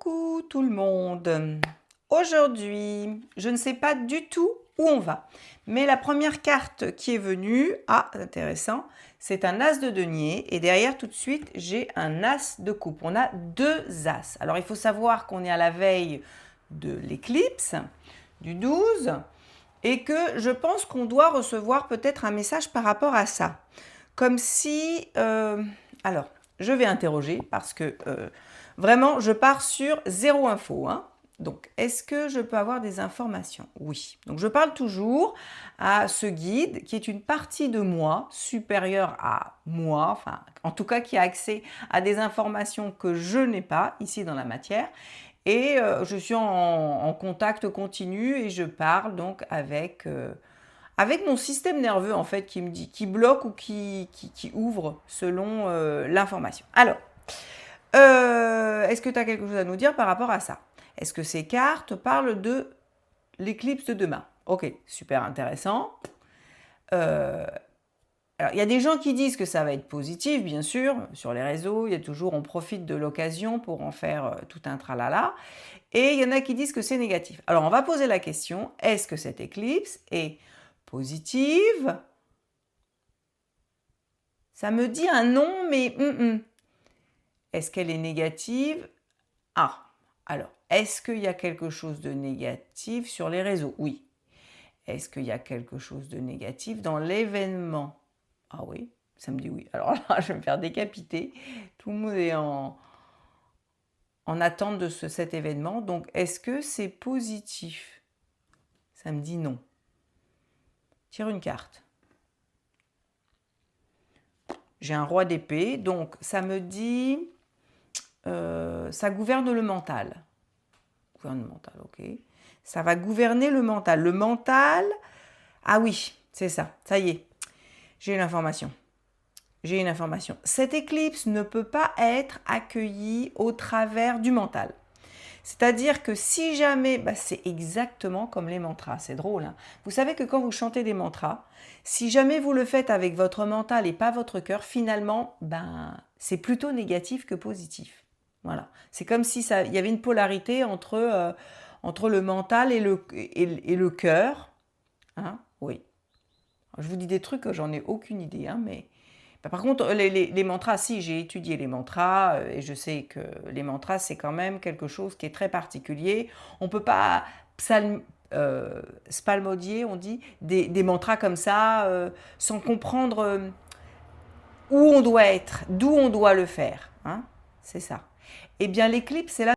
Coucou tout le monde. Aujourd'hui, je ne sais pas du tout où on va. Mais la première carte qui est venue, intéressant, c'est un as de denier. Et derrière, tout de suite, j'ai un as de coupe. On a deux as. Alors, il faut savoir qu'on est à la veille de l'éclipse du 12 et que je pense qu'on doit recevoir peut-être un message par rapport à ça. Comme si... alors, je vais interroger parce que vraiment, je pars sur zéro info. Donc, est-ce que je peux avoir des informations? Oui. Donc, je parle toujours à ce guide qui est une partie de moi, supérieure à moi, enfin, en tout cas, qui a accès à des informations que je n'ai pas ici dans la matière. Et je suis en contact continu et je parle donc avec mon système nerveux en fait qui me dit, qui bloque ou qui ouvre selon l'information. Alors, est-ce que tu as quelque chose à nous dire par rapport à ça? Est-ce que ces cartes parlent de l'éclipse de demain? Ok, super intéressant. Alors, il y a des gens qui disent que ça va être positif, bien sûr, sur les réseaux, il y a toujours, on profite de l'occasion pour en faire tout un tralala. Et il y en a qui disent que c'est négatif. Alors, on va poser la question, est-ce que cette éclipse est positive? Ça me dit un non, mais est-ce qu'elle est négative? Alors, est-ce qu'il y a quelque chose de négatif sur les réseaux? Oui. Est-ce qu'il y a quelque chose de négatif dans l'événement? Ah oui, ça me dit oui. Alors là, je vais me faire décapiter. Tout le monde est en attente de cet événement. Donc, est-ce que c'est positif? Ça me dit non. Tire une carte. J'ai un roi d'épée, donc ça me dit... ça gouverne le mental. Gouverne le mental, ok. Ça va gouverner le mental. Le mental... Ah oui, c'est ça. Ça y est. J'ai une information. J'ai une information. Cette éclipse ne peut pas être accueillie au travers du mental. C'est-à-dire que si jamais, c'est exactement comme les mantras, c'est drôle. Vous savez que quand vous chantez des mantras, si jamais vous le faites avec votre mental et pas votre cœur, finalement, c'est plutôt négatif que positif. Voilà. C'est comme si il y avait une polarité entre le mental et le cœur. Oui. Je vous dis des trucs que j'en ai aucune idée, mais... Par contre, les mantras, si, j'ai étudié les mantras et je sais que les mantras, c'est quand même quelque chose qui est très particulier. On ne peut pas spalmodier, on dit, des mantras comme ça sans comprendre où on doit être, d'où on doit le faire. C'est ça. Eh bien, l'éclipse, c'est là.